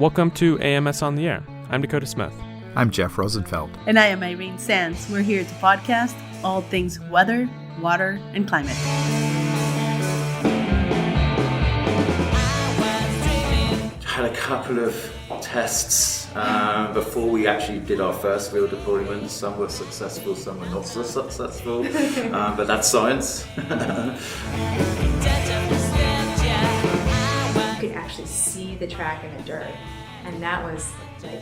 Welcome to AMS on the Air. I'm Dakota Smith. I'm Jeff Rosenfeld. And I am Irene Sands. We're here to podcast all things weather, water, and climate. Had a couple of tests before we actually did our first field deployment. Some were successful, some were not so successful, but that's science. You could actually see the track in the dirt, and that was like,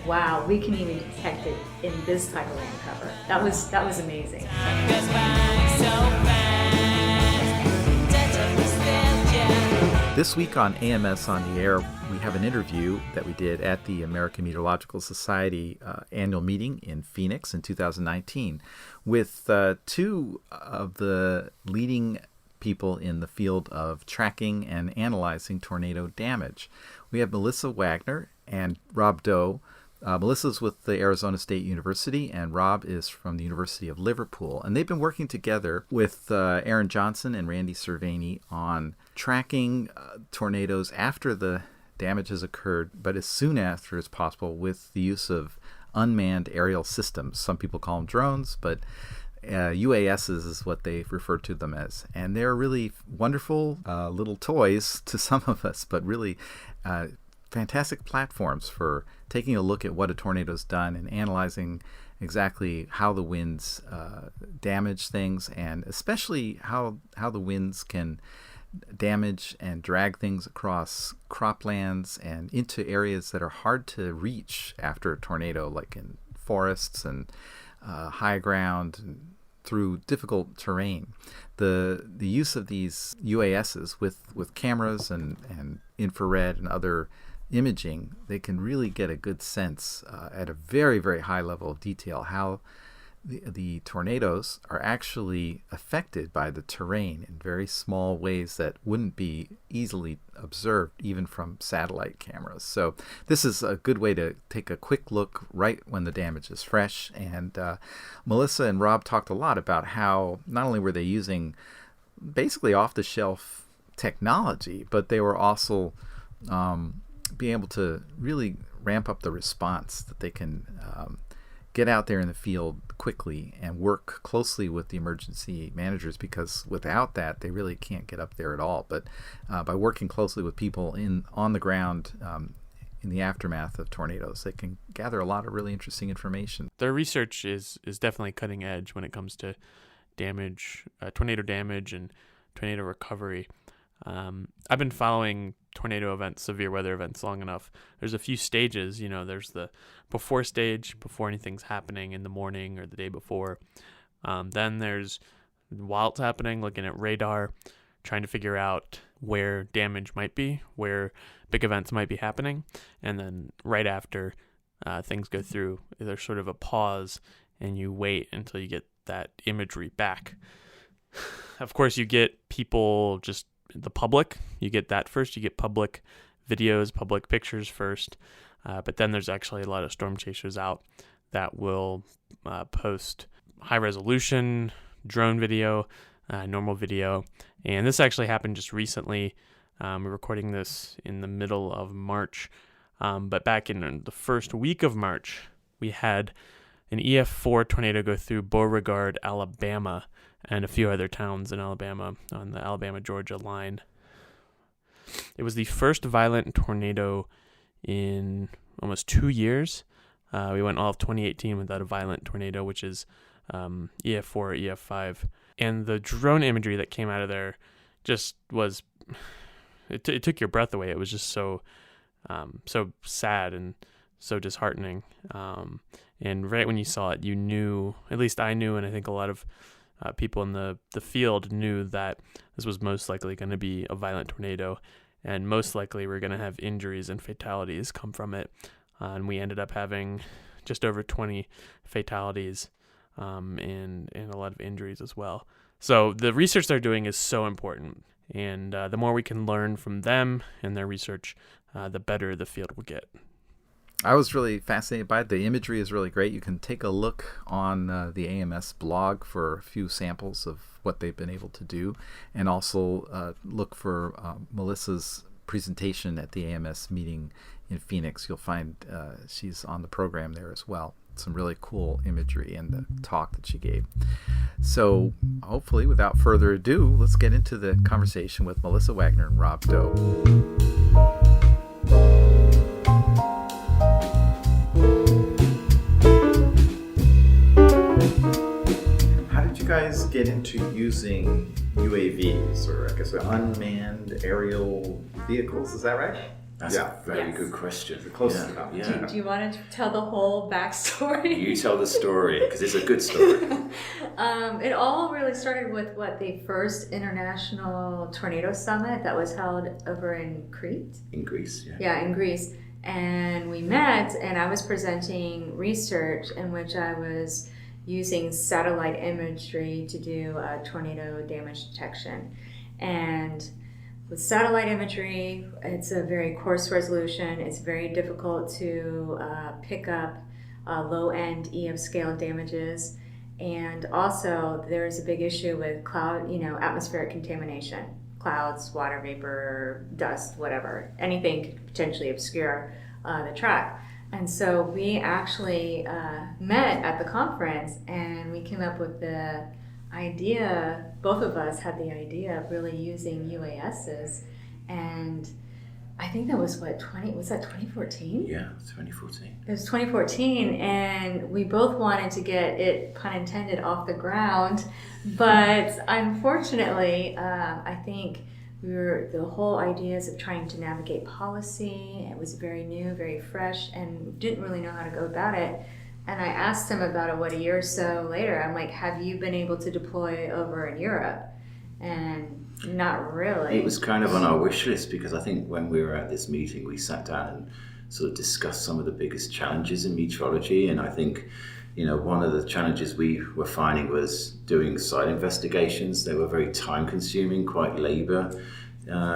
wow, we can even detect it in this type of land cover. That was amazing. This week on AMS on the Air, we have an interview that we did at the American Meteorological Society annual meeting in Phoenix in 2019 with two of the leading people in the field of tracking and analyzing tornado damage. We have Melissa Wagner and Rob Doe. Melissa's with the Arizona State University, and Rob is from the University of Liverpool. And they've been working together with Aaron Johnson and Randy Cervini on tracking tornadoes after the damage has occurred, but as soon after as possible with the use of unmanned aerial systems. Some people call them drones, but UASs is what they refer to them as. And they're really wonderful little toys to some of us, but really fantastic platforms for taking a look at what a tornado's done and analyzing exactly how the winds damage things, and especially how the winds can damage and drag things across croplands and into areas that are hard to reach after a tornado, like in forests and high ground and through difficult terrain. The use of these UASs with cameras and infrared and other imaging, they can really get a good sense at a very, very high level of detail how the tornadoes are actually affected by the terrain in very small ways that wouldn't be easily observed even from satellite cameras. So this is a good way to take a quick look right when the damage is fresh. And Melissa and Rob talked a lot about how not only were they using basically off-the-shelf technology, but they were also being able to really ramp up the response, that they can get out there in the field quickly and work closely with the emergency managers, because without that they really can't get up there at all. But by working closely with people on the ground in the aftermath of tornadoes, they can gather a lot of really interesting information. Their research is definitely cutting edge when it comes to damage, tornado damage and tornado recovery. I've been following tornado events, severe weather events, long enough. There's a few stages. There's the before stage, before anything's happening in the morning or the day before. Then there's while it's happening, looking at radar, trying to figure out where damage might be, where big events might be happening. And then right after things go through, there's sort of a pause and you wait until you get that imagery back. Of course, you get people, just the public, you get that first. You get public videos, public pictures first, but then there's actually a lot of storm chasers out that will post high resolution drone video, normal video. And this actually happened just recently. We're recording this in the middle of March, but back in the first week of March, we had an EF4 tornado go through Beauregard, Alabama, and a few other towns in Alabama on the Alabama-Georgia line. It was the first violent tornado in almost 2 years. We went all of 2018 without a violent tornado, which is EF4 or EF5. And the drone imagery that came out of there just was, it took your breath away. It was just so sad and so disheartening. And right when you saw it, you knew, at least I knew, and I think a lot of people in the field knew that this was most likely going to be a violent tornado, and most likely we're going to have injuries and fatalities come from it. And we ended up having just over 20 fatalities and a lot of injuries as well. So the research they're doing is so important, and the more we can learn from them and their research, the better the field will get. I was really fascinated by it. The imagery is really great. You can take a look on the AMS blog for a few samples of what they've been able to do, and also look for Melissa's presentation at the AMS meeting in Phoenix. You'll find she's on the program there as well. Some really cool imagery in the talk that she gave. So hopefully, without further ado, let's get into the conversation with Melissa Wagner and Rob Doe. How did you guys get into using UAVs, or I guess unmanned aerial vehicles? Is that right? That's a very good question. The closest to that. Yeah. Do you want to tell the whole backstory? You tell the story, because it's a good story. It all really started with the first international tornado summit that was held over in Crete. In Greece, yeah. Yeah, in Greece. And we met, and I was presenting research in which I was using satellite imagery to do tornado damage detection. And with satellite imagery, it's a very coarse resolution. It's very difficult to pick up low-end EF scale damages. And also, there's a big issue with atmospheric contamination. Clouds, water vapor, dust, whatever. Anything could potentially obscure the track. And so we actually met at the conference, and we came up with the idea, both of us had the idea of really using UASs, and I think that was was that 2014? Yeah, 2014. It was 2014, and we both wanted to get it, pun intended, off the ground, but unfortunately, I think the whole ideas of trying to navigate policy, it was very new, very fresh, and didn't really know how to go about it. And I asked him about it, a year or so later, I'm like, have you been able to deploy over in Europe? And not really. It was kind of on our wish list, because I think when we were at this meeting, we sat down and sort of discussed some of the biggest challenges in meteorology. And I think, one of the challenges we were finding was doing site investigations. They were very time consuming, quite labor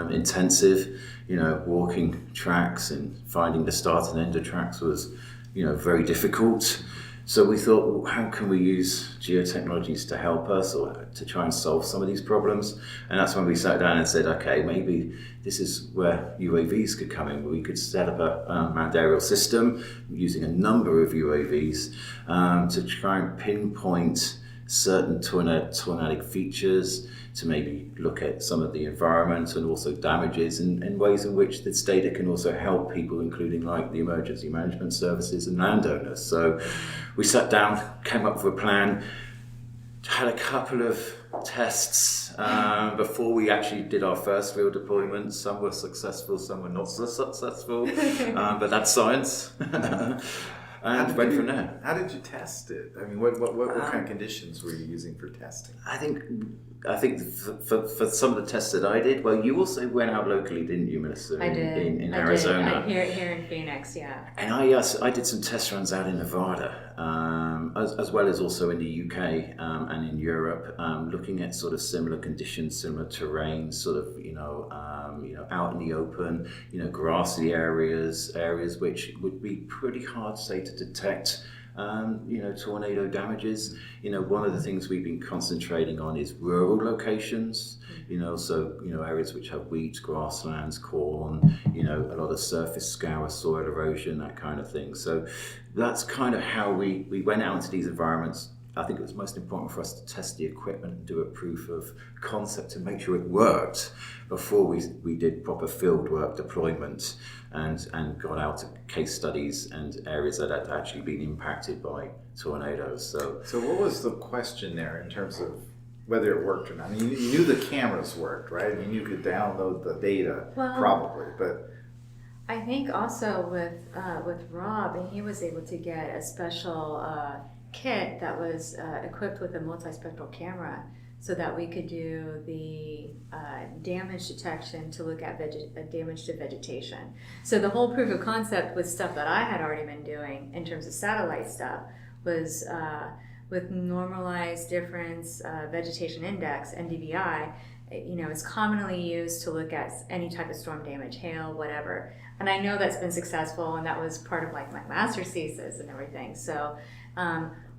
intensive. Walking tracks and finding the start and end of tracks was very difficult. So we thought, well, how can we use geotechnologies to help us or to try and solve some of these problems? And that's when we sat down and said, okay, maybe this is where UAVs could come in. We could set up a unmanned aerial system using a number of UAVs to try and pinpoint certain tornadic features, to maybe look at some of the environment and also damages and ways in which this data can also help people, including like the emergency management services and landowners. So we sat down, came up with a plan, had a couple of tests before we actually did our first real deployment. Some were successful, some were not so successful, but that's science. And went from there. How did you test it? I mean, what kind of conditions were you using for testing? I think for some of the tests that I did, well, you also went out locally, didn't you, Melissa? I did. In Arizona. Here in Phoenix, yeah. And I did some test runs out in Nevada, as well as also in the UK and in Europe, looking at sort of similar conditions, similar terrain, sort of out in the open, grassy areas which would be pretty hard, say, to detect. Tornado damages. One of the things we've been concentrating on is rural locations. Areas which have wheat, grasslands, corn. A lot of surface scour, soil erosion, that kind of thing. So that's kind of how we went out into these environments. I think it was most important for us to test the equipment and do a proof of concept to make sure it worked before we did proper field work deployment and got out to case studies and areas that had actually been impacted by tornadoes. So what was the question there in terms of whether it worked or not? I mean, you knew the cameras worked, right? I mean, you could download the data probably, but I think also with Rob, he was able to get a special kit that was equipped with a multispectral camera, so that we could do the damage detection to look at damage to vegetation. So the whole proof of concept with stuff that I had already been doing in terms of satellite stuff was with normalized difference vegetation index, NDVI. Is commonly used to look at any type of storm damage, hail, whatever. And I know that's been successful, and that was part of like my master's thesis and everything. So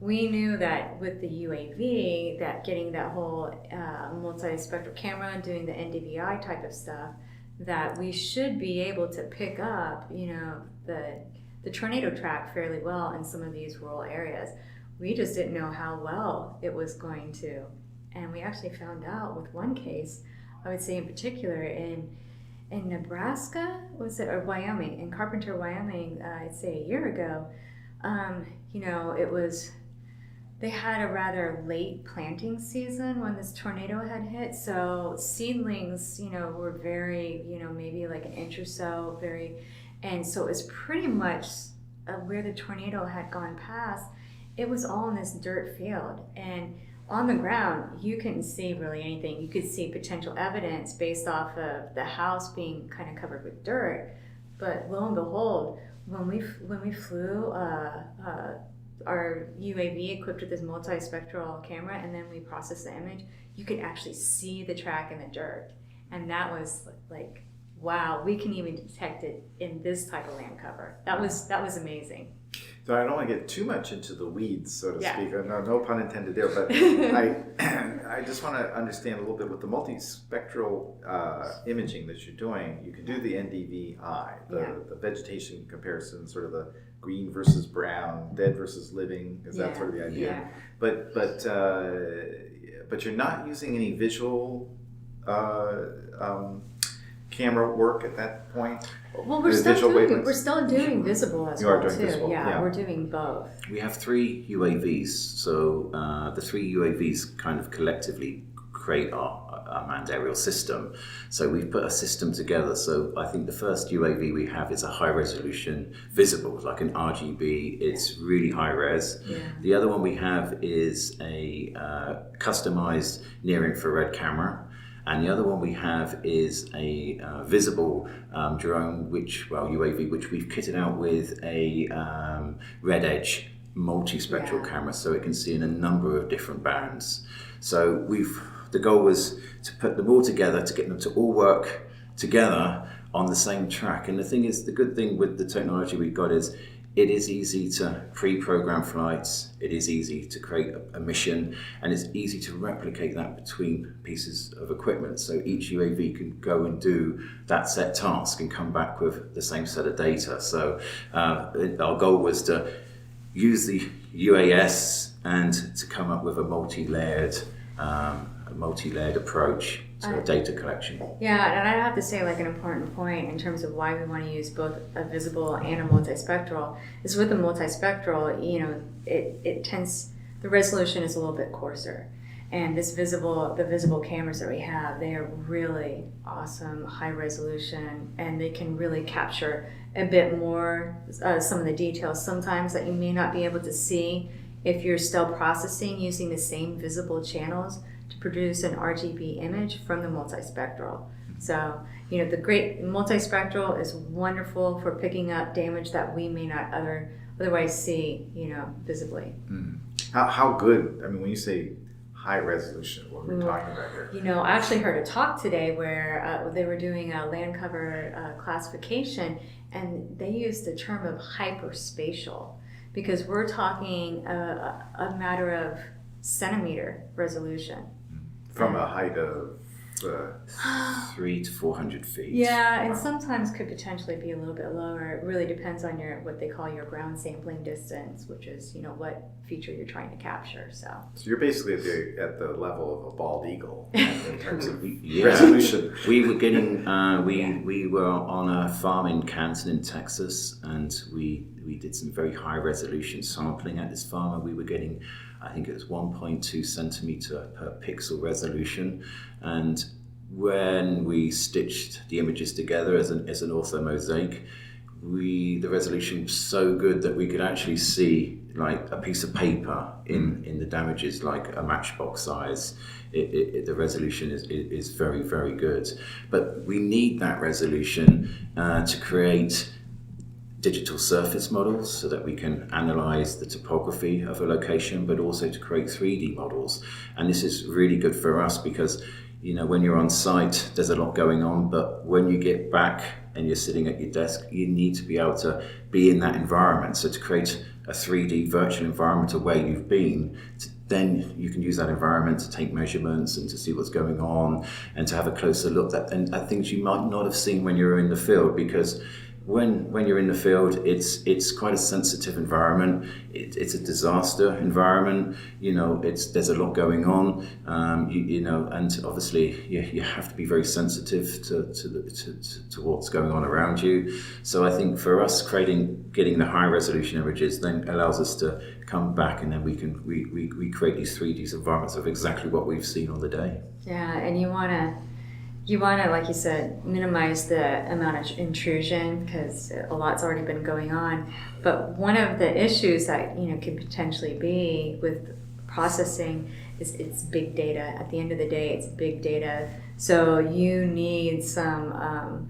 we knew that with the UAV, that getting that whole multispectral camera and doing the NDVI type of stuff, that we should be able to pick up, the tornado track fairly well in some of these rural areas. We just didn't know how well it was going to. And we actually found out with one case, I would say in particular, in Nebraska, or Wyoming, in Carpenter, Wyoming, I'd say a year ago, they had a rather late planting season when this tornado had hit. So seedlings, were very, maybe like an inch or so, and so it was pretty much where the tornado had gone past. It was all in this dirt field, and on the ground, you couldn't see really anything. You could see potential evidence based off of the house being kind of covered with dirt. But lo and behold, when we flew our UAV equipped with this multispectral camera, and then we processed the image, you could actually see the track in the dirt. And that was like, wow, we can even detect it in this type of land cover. That was amazing. So I don't want to get too much into the weeds, so to Yeah. speak. No pun intended there, but I just want to understand a little bit with the multispectral imaging that you're doing. You can do the NDVI, the vegetation comparison, sort of the green versus brown, dead versus living. Is that sort of the idea? Yeah. But you're not using any visual camera work at that point? Well, we're still doing visible as well, too. Visible, yeah. We're doing both. We have 3 UAVs, so the 3 UAVs kind of collectively create our manned aerial system. So we've put a system together. So I think the first UAV we have is a high resolution visible, like an RGB. It's really high res. Yeah. The other one we have is a customized near infrared camera. And the other one we have is a visible drone, UAV, which we've kitted out with a red edge multispectral camera, so it can see in a number of different bands. So the goal was to put them all together, to get them to all work together on the same track. And the good thing with the technology we've got is it is easy to pre-program flights, it is easy to create a mission, and it's easy to replicate that between pieces of equipment. So each UAV can go and do that set task and come back with the same set of data. So our goal was to use the UAS and to come up with a multi-layered approach to data collection. Yeah, and I have to say, like, an important point in terms of why we want to use both a visible and a multispectral is with the multispectral, the resolution is a little bit coarser. And the visible cameras that we have, they are really awesome, high resolution, and they can really capture a bit more some of the details sometimes that you may not be able to see if you're still processing using the same visible channels to produce an RGB image from the multispectral. So, the great multispectral is wonderful for picking up damage that we may not otherwise see, visibly. Mm. How good, when you say high resolution, what are we talking about here? I actually heard a talk today where they were doing a land cover classification, and they used the term of hyperspatial, because we're talking a matter of centimeter resolution. From a height of 300 to 400 feet. Yeah, and sometimes could potentially be a little bit lower. It really depends on what they call your ground sampling distance, which is what feature you're trying to capture. So you're basically at the level of a bald eagle in terms of resolution. We were getting we were on a farm in Canton in Texas, and we did some very high resolution sampling at this farm, and we were getting, I think it was 1.2 centimeter per pixel resolution. And when we stitched the images together as an ortho mosaic, the resolution was so good that we could actually see like a piece of paper in the damages, like a matchbox size. The resolution is very, very good. But we need that resolution to create digital surface models so that we can analyze the topography of a location, but also to create 3D models. And this is really good for us because, when you're on site, there's a lot going on, but when you get back and you're sitting at your desk, you need to be able to be in that environment. So to create a 3D virtual environment of where you've been then you can use that environment to take measurements and to see what's going on and to have a closer look at things you might not have seen when you're in the field, because when you're in the field, it's quite a sensitive environment. It's a disaster environment. There's a lot going on. And obviously you have to be very sensitive to what's going on around you. So I think for us, getting the high resolution images then allows us to come back, and then we create these 3D environments of exactly what we've seen on the day. Yeah, and you want to, like you said, minimize the amount of intrusion because a lot's already been going on. But one of the issues that could potentially be with processing is it's big data. At the end of the day, it's big data. So you need some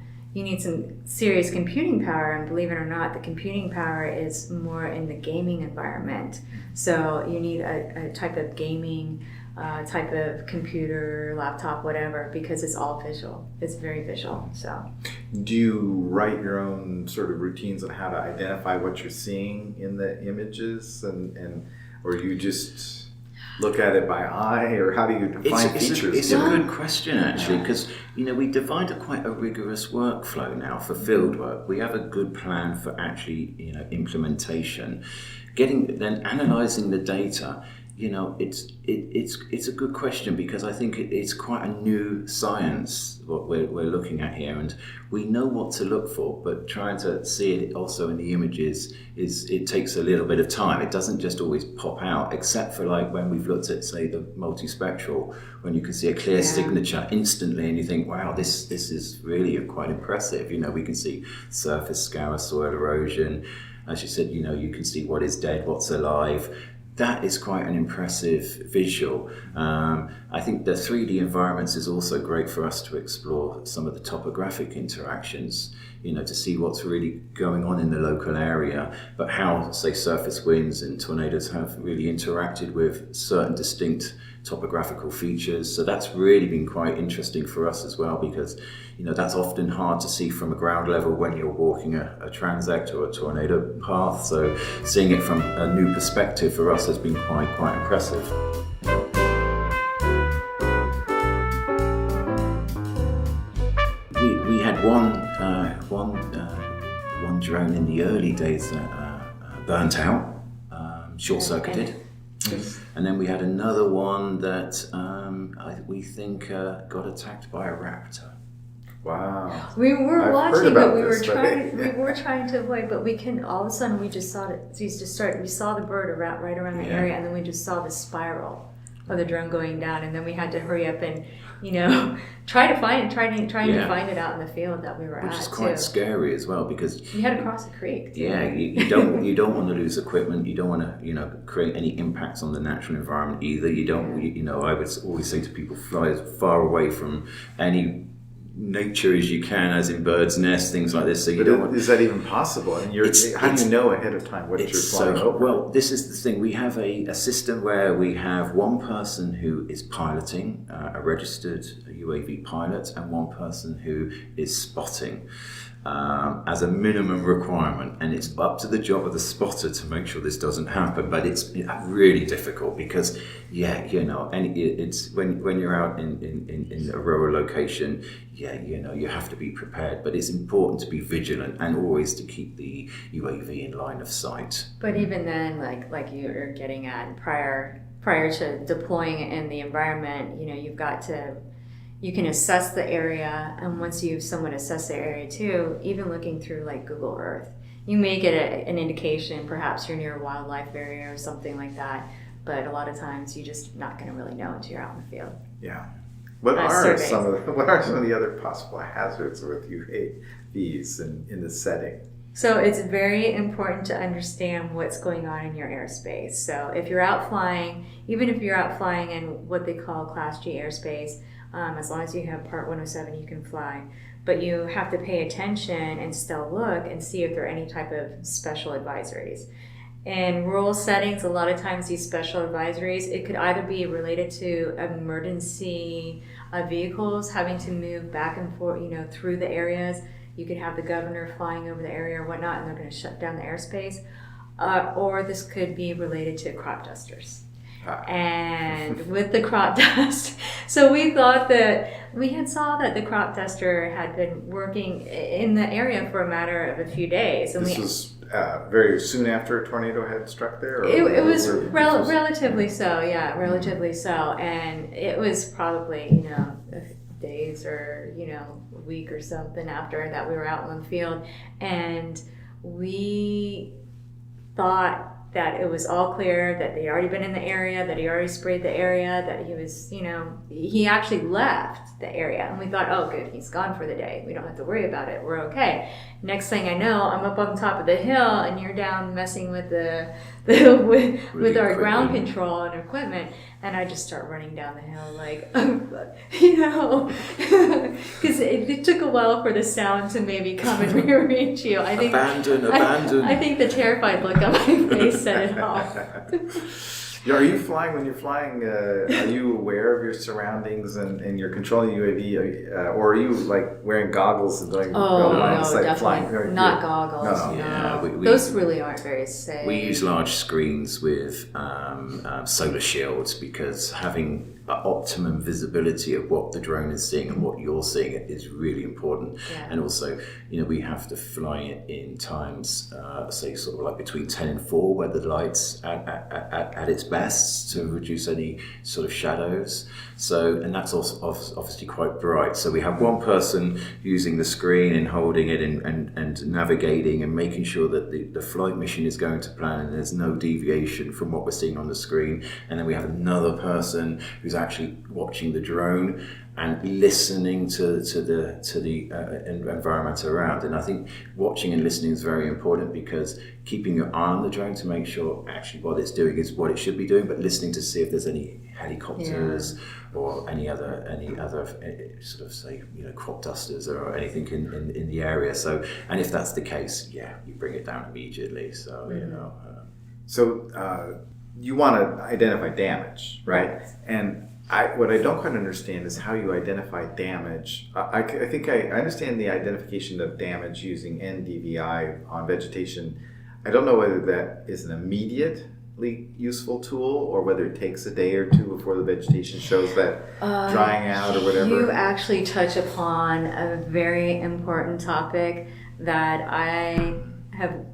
serious computing power, and believe it or not, the computing power is more in the gaming environment. So you need a type of gaming. Type of computer, laptop, whatever, because it's all visual. It's very visual. So, do you write your own sort of routines on how to identify what you're seeing in the images, or you just look at it by eye, or how do you define features? It's a good question, actually, because we divide quite a rigorous workflow now for field work. We have a good plan for actually implementation, then analyzing the data. It's a good question, because I think it's quite a new science what we're looking at here, and we know what to look for, but trying to see it also in the images it takes a little bit of time. It doesn't just always pop out, except for like when we've looked at, say, the multispectral, when you can see a clear signature instantly, and you think, wow, this is really quite impressive. We can see surface scour, soil erosion. As you said, you can see what is dead, what's alive. That is quite an impressive visual. I think the 3D environments is also great for us to explore some of the topographic interactions, to see what's really going on in the local area, but how, say, surface winds and tornadoes have really interacted with certain distinct topographical features. So that's really been quite interesting for us as well, because that's often hard to see from a ground level when you're walking a transect or a tornado path. So seeing it from a new perspective for us has been quite impressive. We had one drone in the early days that burnt out, short-circuited. And then we had another one that we think got attacked by a raptor. Wow. We were I've watching, but we were but trying to avoid. But we can all of a sudden we just saw it. We saw the bird right around the area, and then we just saw the spiral of the drone going down, and then we had to hurry up and trying to find it out in the field that we were at. Which is quite scary as well, because we had to cross a creek. Yeah, you don't want to lose equipment. You don't want to create any impacts on the natural environment either. You don't. I would always say to people, fly as far away from any nature as you can, as in birds' nests, things like this. So you don't. Is that even possible? I mean, how do you know ahead of time what you're flying over? Well, this is the thing. We have a system where we have one person who is piloting, a registered UAV pilot, and one person who is spotting. As a minimum requirement, and it's up to the job of the spotter to make sure this doesn't happen. But it's really difficult because, it's when you're out in a rural location, you have to be prepared. But it's important to be vigilant and always to keep the UAV in line of sight. But even then, like you're getting at, prior to deploying it in the environment, you've got to. You can assess the area, and once you've somewhat assessed the area too, even looking through like Google Earth, you may get an indication. Perhaps you're near a wildlife area or something like that, but a lot of times you're just not going to really know until you're out in the field. Yeah. What are some of the other possible hazards with UAVs in the setting? So it's very important to understand what's going on in your airspace. So if you're out flying, even if you're out flying in what they call Class G airspace, as long as you have Part 107, you can fly. But you have to pay attention and still look and see if there are any type of special advisories. In rural settings, a lot of times these special advisories, it could either be related to emergency vehicles having to move back and forth, through the areas. You could have the governor flying over the area or whatnot, and they're going to shut down the airspace. Or this could be related to crop dusters. and with the crop dust. So we thought that we had saw that the crop duster had been working in the area for a matter of a few days. And this was very soon after a tornado had struck there? Or it was relatively so, yeah, relatively so. And it was probably, days or, a week or something after that we were out in the field. And we thought that it was all clear, that they'd already been in the area, that he already sprayed the area, that he was, he actually left the area. And we thought, oh, good, he's gone for the day. We don't have to worry about it. We're okay. Next thing I know, I'm up on top of the hill and you're down messing with with our ground control and equipment. And I just start running down the hill like, because it took a while for the sound to maybe come and reach you. I think abandon. I think the terrified look on my face said it all. Are you flying, when you're flying, are you aware of your surroundings and you're controlling UAV, or are you like wearing goggles and doing no, definitely flying? not goggles. No. Yeah, those really aren't very safe. We use large screens with solar shields because having optimum visibility of what the drone is seeing and what you're seeing is really important. Yeah. And also, we have to fly it in times, say sort of like between 10 and 4, where the light's at its best to reduce any sort of shadows. So, and that's also obviously quite bright. So we have one person using the screen and holding it and navigating and making sure that the flight mission is going to plan and there's no deviation from what we're seeing on the screen. And then we have another person who's actually watching the drone and listening to the environment around. And I think watching and listening is very important, because keeping your eye on the drone to make sure actually what it's doing is what it should be doing, but listening to see if there's any helicopters or any other sort of, say, crop dusters or anything in the area. So, and if that's the case, you bring it down immediately. So So you want to identify damage, right? And what I don't quite understand is how you identify damage. I think I understand the identification of damage using NDVI on vegetation. I don't know whether that is an immediately useful tool or whether it takes a day or two before the vegetation shows that drying out or whatever. You actually touch upon a very important topic that I have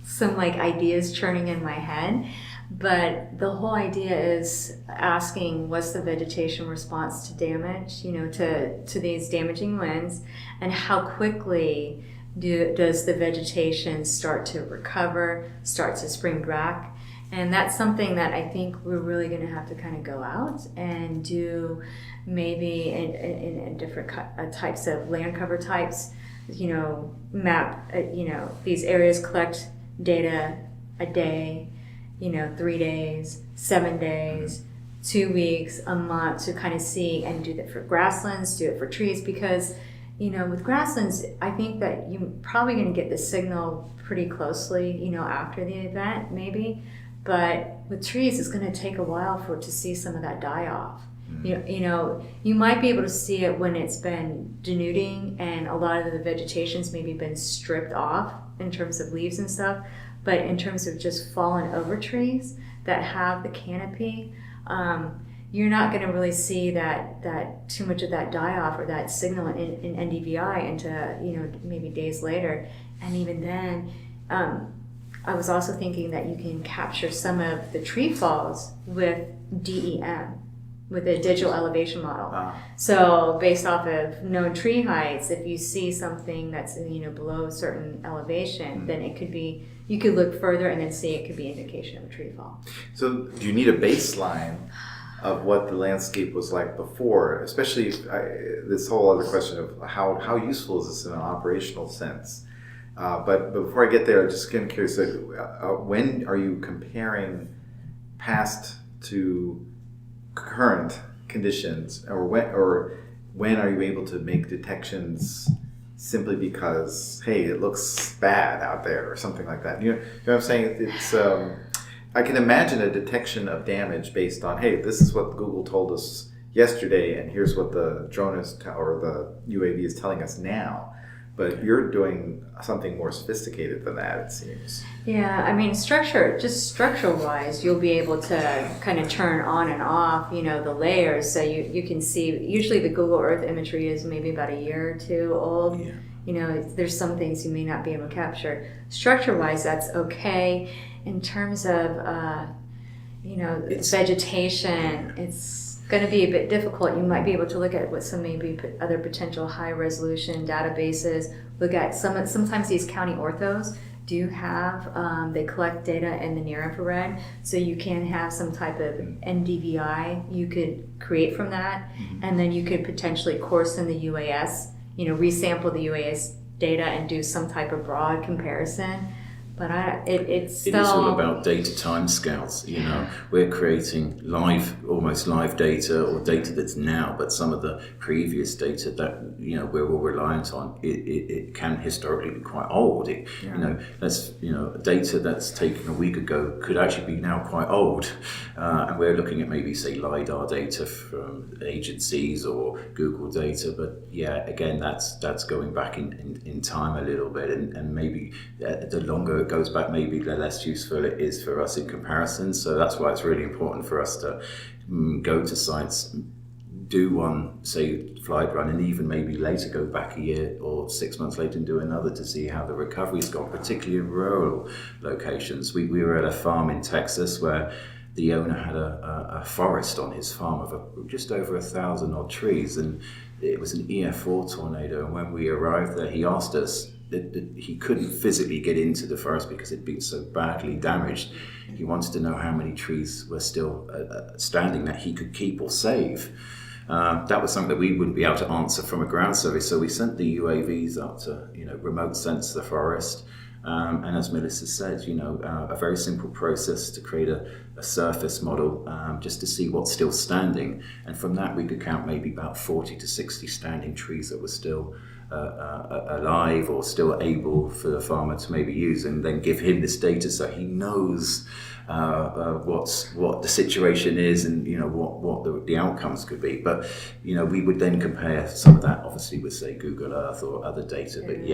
some ideas churning in my head. But the whole idea is asking, what's the vegetation response to damage, to these damaging winds, and how quickly does the vegetation start to recover, start to spring back. And that's something that I think we're really going to have to kind of go out and do, maybe in different types of land cover types, map, these areas, collect data a day, 3 days, 7 days, 2 weeks, a month, to kind of see, and do that for grasslands, do it for trees, because, with grasslands, I think that you're probably going to get the signal pretty closely, after the event, maybe, but with trees, it's going to take a while for it to see some of that die off. You might be able to see it when it's been denuding and a lot of the vegetation's maybe been stripped off in terms of leaves and stuff. But in terms of just fallen over trees that have the canopy, you're not going to really see that too much of that die off or that signal in NDVI into maybe days later. And even then, I was also thinking that you can capture some of the tree falls with DEM, with a digital elevation model. So based off of known tree heights, if you see something that's below a certain elevation, then it could be, you could look further and then see it could be indication of a tree fall. So do you need a baseline of what the landscape was like before, especially this whole other question of how useful is this in an operational sense? But before I get there, I'm just kind of curious, when are you comparing past to current conditions, or when are you able to make detections simply because, hey, it looks bad out there or something like that? You know what I'm saying? It's I can imagine a detection of damage based on, hey, this is what Google told us yesterday, and here's what the drone or the UAV is telling us now. But you're doing something more sophisticated than that, it seems. Yeah, I mean, structural-wise, you'll be able to kind of turn on and off, the layers. So you can see, usually the Google Earth imagery is maybe about a year or two old. Yeah. There's some things you may not be able to capture. Structure-wise, that's okay. In terms of, vegetation, it's going to be a bit difficult. You might be able to look at what some maybe other potential high-resolution databases. Look at sometimes these county orthos do have, they collect data in the near-infrared, so you can have some type of NDVI you could create from that, and then you could potentially coarse in the UAS, resample the UAS data and do some type of broad comparison. But it's still... It is all about data timescales. We're creating almost live data or data that's now, but some of the previous data that we're all reliant on, it can historically be quite old. Data that's taken a week ago could actually be now quite old, and we're looking at maybe say LiDAR data from agencies or Google data. But again, that's going back in time a little bit, and maybe the longer it goes back, maybe the less useful it is for us in comparison. So that's why it's really important for us to go to sites, do one, say, flight run, and even maybe later go back a year or 6 months later and do another to see how the recovery's gone, particularly in rural locations. We were at a farm in Texas where the owner had a forest on his farm of just over 1,000 odd trees, and it was an EF4 tornado. And when we arrived there, he asked us, he couldn't physically get into the forest because it'd been so badly damaged. He wanted to know how many trees were still standing that he could keep or save. That was something that we wouldn't be able to answer from a ground survey, so we sent the UAVs up to remote sense the forest. And as Melissa said, a very simple process to create a surface model just to see what's still standing. And from that, we could count maybe about 40 to 60 standing trees that were still alive or still able for the farmer to maybe use, and then give him this data so he knows what the situation is and what the outcomes could be. But we would then compare some of that obviously with say Google Earth or other data. But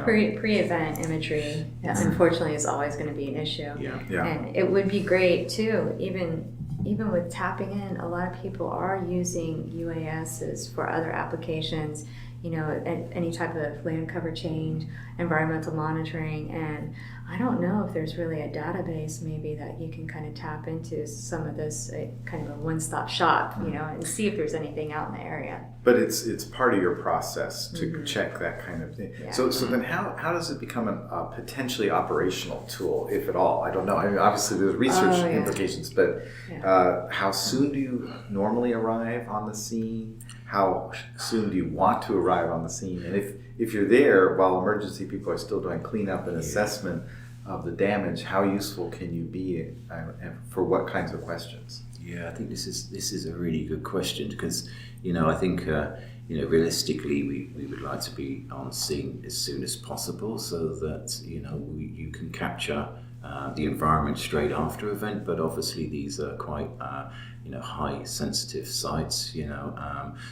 pre-event imagery unfortunately is always going to be an issue. And it would be great too, even with tapping in, a lot of people are using UASs for other applications, any type of land cover change, environmental monitoring. And I don't know if there's really a database maybe that you can kind of tap into some of this kind of a one-stop shop, and see if there's anything out in the area. But it's part of your process to check that kind of thing. Yeah. So then how does it become a potentially operational tool, if at all? I don't know. I mean, obviously there's research implications, but how soon do you normally arrive on the scene? How soon do you want to arrive on the scene? And if you're there while emergency people are still doing cleanup and assessment of the damage, how useful can you be and for what kinds of questions? Yeah, I think this is a really good question because, I think, realistically we would like to be on scene as soon as possible so that, you can capture the environment straight after event. But obviously these are quite, high sensitive sites,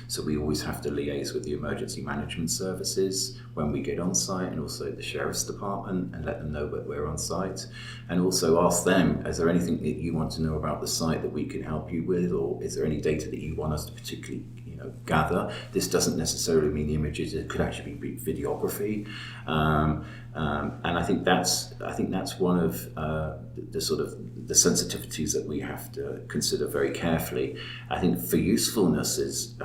so we always have to liaise with the emergency management services when we get on site, and also the sheriff's department, and let them know that we're on site, and also ask them, is there anything that you want to know about the site that we can help you with, or is there any data that you want us to particularly gather? This doesn't necessarily mean the images, it could actually be videography, and I think that's one of the sort of the sensitivities that we have to consider very carefully. I think for usefulness it's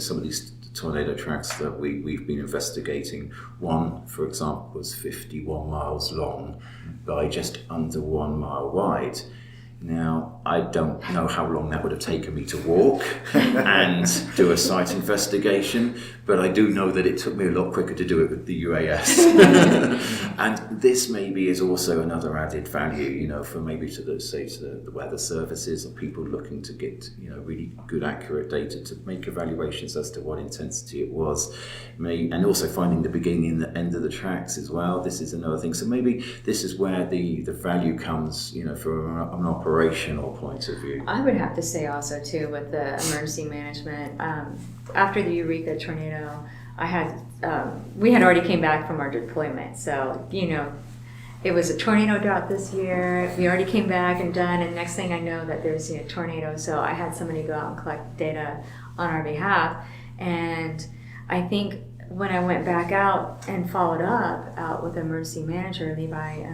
some of these tornado tracks that we've been investigating. One, for example, was 51 miles long by just under 1 mile wide. Now, I don't know how long that would have taken me to walk and do a site investigation, but I do know that it took me a lot quicker to do it with the UAS. And this maybe is also another added value, for maybe to the weather services or people looking to get, really good, accurate data to make evaluations as to what intensity it was. And also finding the beginning and the end of the tracks as well. This is another thing. So maybe this is where the value comes, from an operational point of view. I would have to say also too with the emergency management, after the Eureka tornado, I had we had already came back from our deployment. So, it was a tornado drought this year. We already came back and done, and next thing I know that there's a tornado. So I had somebody go out and collect data on our behalf. And I think when I went back out and followed out with the emergency manager, Levi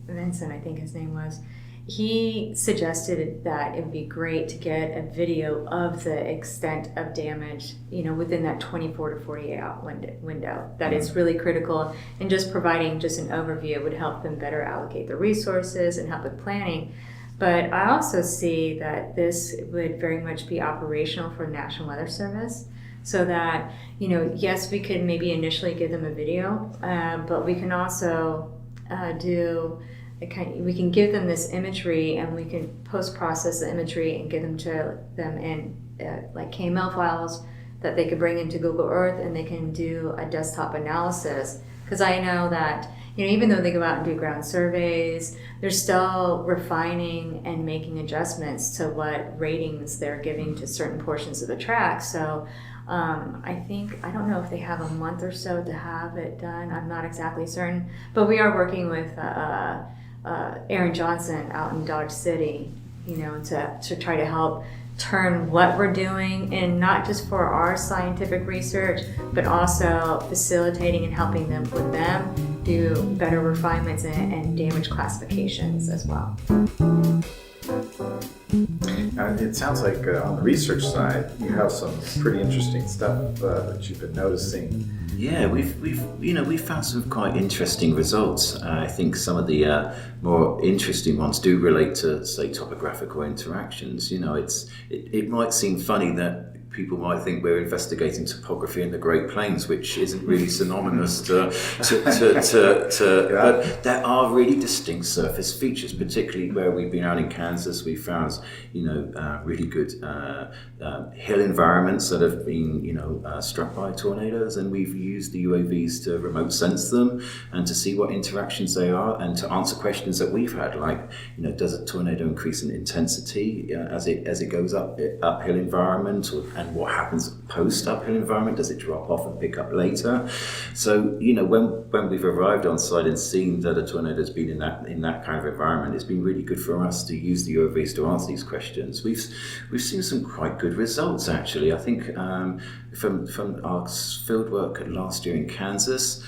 Vincent, I think his name was, he suggested that it would be great to get a video of the extent of damage, within that 24 to 48 hour window. That is really critical, and just providing just an overview would help them better allocate the resources and help with planning. But I also see that this would very much be operational for National Weather Service, so that, yes, we could maybe initially give them a video, but we can also we can give them this imagery, and we can post-process the imagery and give them to them in like KML files that they could bring into Google Earth, and they can do a desktop analysis. Because I know that, even though they go out and do ground surveys, they're still refining and making adjustments to what ratings they're giving to certain portions of the track. So I don't know if they have a month or so to have it done. I'm not exactly certain, but we are working with Aaron Johnson out in Dodge City, to try to help turn what we're doing, and not just for our scientific research, but also facilitating and helping them with them do better refinements and damage classifications as well. It sounds like on the research side, you have some pretty interesting stuff that you've been noticing. Yeah, we've found some quite interesting results. I think some of the more interesting ones do relate to, say, topographical interactions. It might seem funny that people might think we're investigating topography in the Great Plains, which isn't really synonymous to but there are really distinct surface features, particularly where we've been out in Kansas. We found, really good hill environments that have been, struck by tornadoes, and we've used the UAVs to remote sense them and to see what interactions they are, and to answer questions that we've had, like, does a tornado increase in intensity as it goes uphill environment, and what happens post uphill environment? Does it drop off and pick up later? So, when we've arrived on site and seen that a tornado's been in that kind of environment, it's been really good for us to use the UAVs to answer these questions. We've seen some quite good results, actually. I think from our field work last year in Kansas,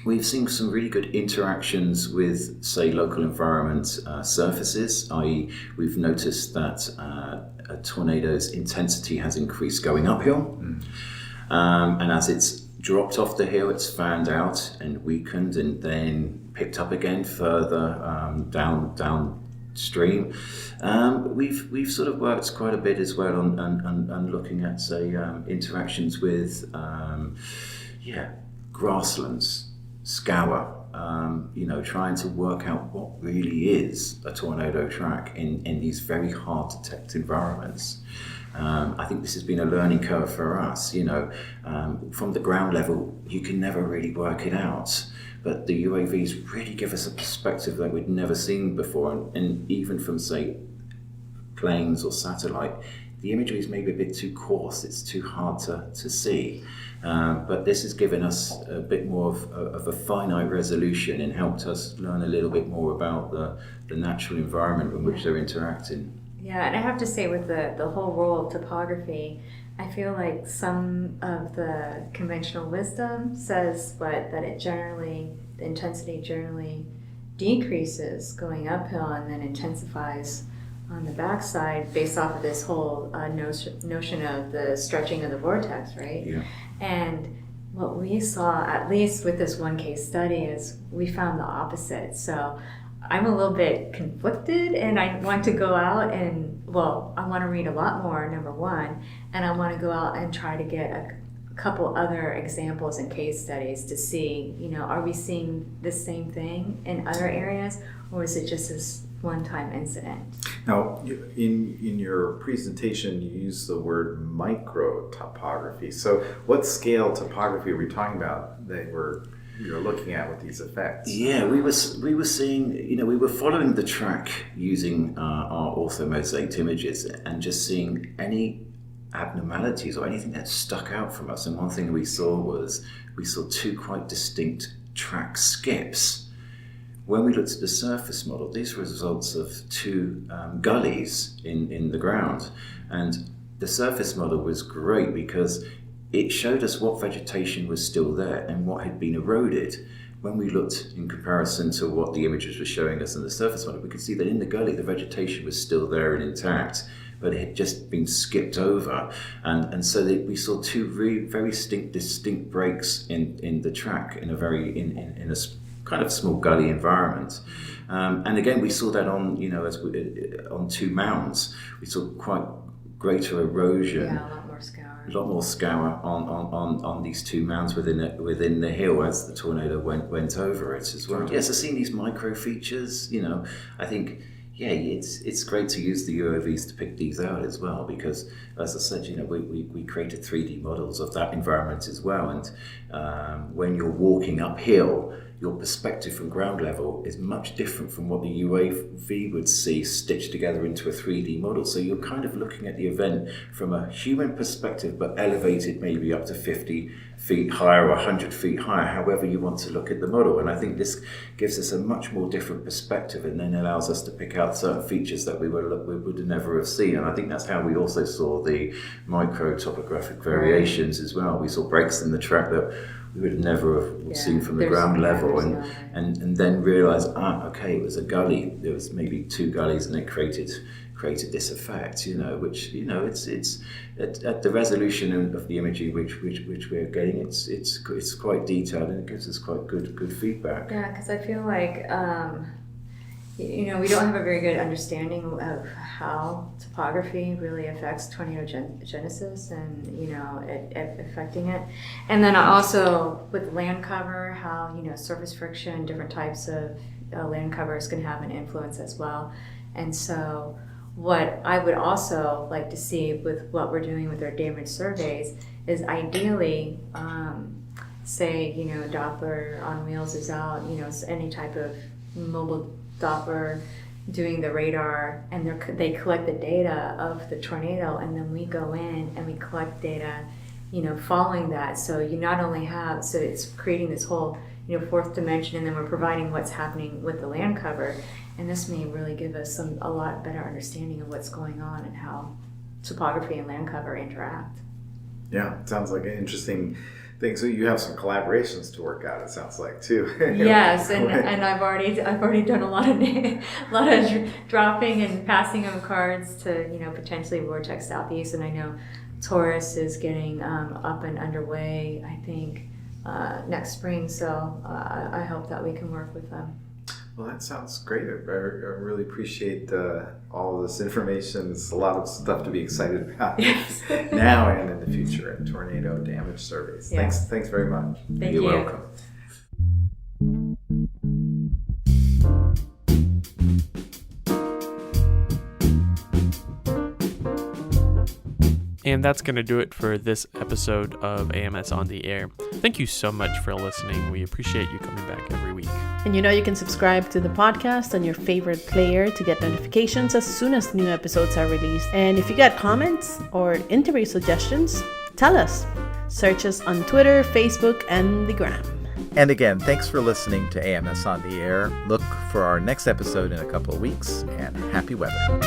we've seen some really good interactions with, say, local environment surfaces, i.e. we've noticed that a tornado's intensity has increased going uphill, and as it's dropped off the hill, it's fanned out and weakened, and then picked up again further downstream. We've sort of worked quite a bit as well on looking at, say, interactions with grasslands, scour, trying to work out what really is a tornado track in these very hard to detect environments. I think this has been a learning curve for us. From the ground level, you can never really work it out. But the UAVs really give us a perspective that we'd never seen before. And even from, say, planes or satellite, the imagery is maybe a bit too coarse. It's too hard to see. But this has given us a bit more of a finite resolution and helped us learn a little bit more about the natural environment in which they're interacting. Yeah, and I have to say, with the whole role of topography, I feel like some of the conventional wisdom says that the intensity generally decreases going uphill and then intensifies on the backside, based off of this whole notion of the stretching of the vortex, right? Yeah. And what we saw, at least with this one case study, is we found the opposite. So I'm a little bit conflicted, and I want to go out and, I want to read a lot more, number one, and I want to go out and try to get a couple other examples and case studies to see, are we seeing the same thing in other areas, or is it just this one-time incident? Now, in your presentation, you use the word micro topography. So what scale topography are we talking about that you're looking at with these effects? Yeah, we were seeing, we were following the track using our orthomosaic images and just seeing any abnormalities or anything that stuck out from us. And one thing we saw two quite distinct track skips. When we looked at the surface model, these were results of two gullies in the ground. And the surface model was great because it showed us what vegetation was still there and what had been eroded. When we looked in comparison to what the images were showing us in the surface model, we could see that in the gully, the vegetation was still there and intact, but it had just been skipped over. And so we saw two very distinct breaks in the track in a kind of small gully environment. And again, we saw that on two mounds. We saw quite greater erosion. Yeah, a lot more scour on these two mounds within the hill as the tornado went over it as well. Yes, I've seen these micro features. I think it's great to use the UOVs to pick these out as well, because as I said, we created 3D models of that environment as well. And when you're walking uphill, your perspective from ground level is much different from what the UAV would see stitched together into a 3D model. So you're kind of looking at the event from a human perspective, but elevated maybe up to 50 feet higher or 100 feet higher, however you want to look at the model. And I think this gives us a much more different perspective, and then allows us to pick out certain features that we would never have seen. And I think that's how we also saw the micro topographic variations as well. We saw breaks in the track that we would never have seen from the ground level, and then realize, okay, it was a gully. There was maybe two gullies, and it created this effect. Which it's at the resolution of the imaging which we're getting. It's quite detailed, and it gives us quite good feedback. Yeah, because I feel like we don't have a very good understanding of how topography really affects tornado genesis and it affecting it. And then also with land cover, how surface friction, different types of land covers can have an influence as well. And so what I would also like to see with what we're doing with our damage surveys is ideally say Doppler on wheels is out, any type of mobile Doppler doing the radar, and they collect the data of the tornado, and then we go in and we collect data following that. So you not only have, so it's creating this whole fourth dimension, and then we're providing what's happening with the land cover, and this may really give us a lot better understanding of what's going on and how topography and land cover interact. Yeah, it sounds like an interesting thing. So you have some collaborations to work out, it sounds like, too. Yes, and I've already done a lot of dropping and passing of cards to potentially Vortex Southeast, and I know Taurus is getting up and underway, I think next spring. So I hope that we can work with them. Well, that sounds great. I really appreciate all of this information. It's a lot of stuff to be excited about now and in the future in tornado damage surveys. Yeah. Thanks very much. Thank You're you. welcome. And that's going to do it for this episode of AMS on the Air. Thank you so much for listening. We appreciate you coming back every week. And you can subscribe to the podcast on your favorite player to get notifications as soon as new episodes are released. And if you got comments or interview suggestions, tell us. Search us on Twitter, Facebook, and the Gram. And again, thanks for listening to AMS on the Air. Look for our next episode in a couple of weeks, and happy weather.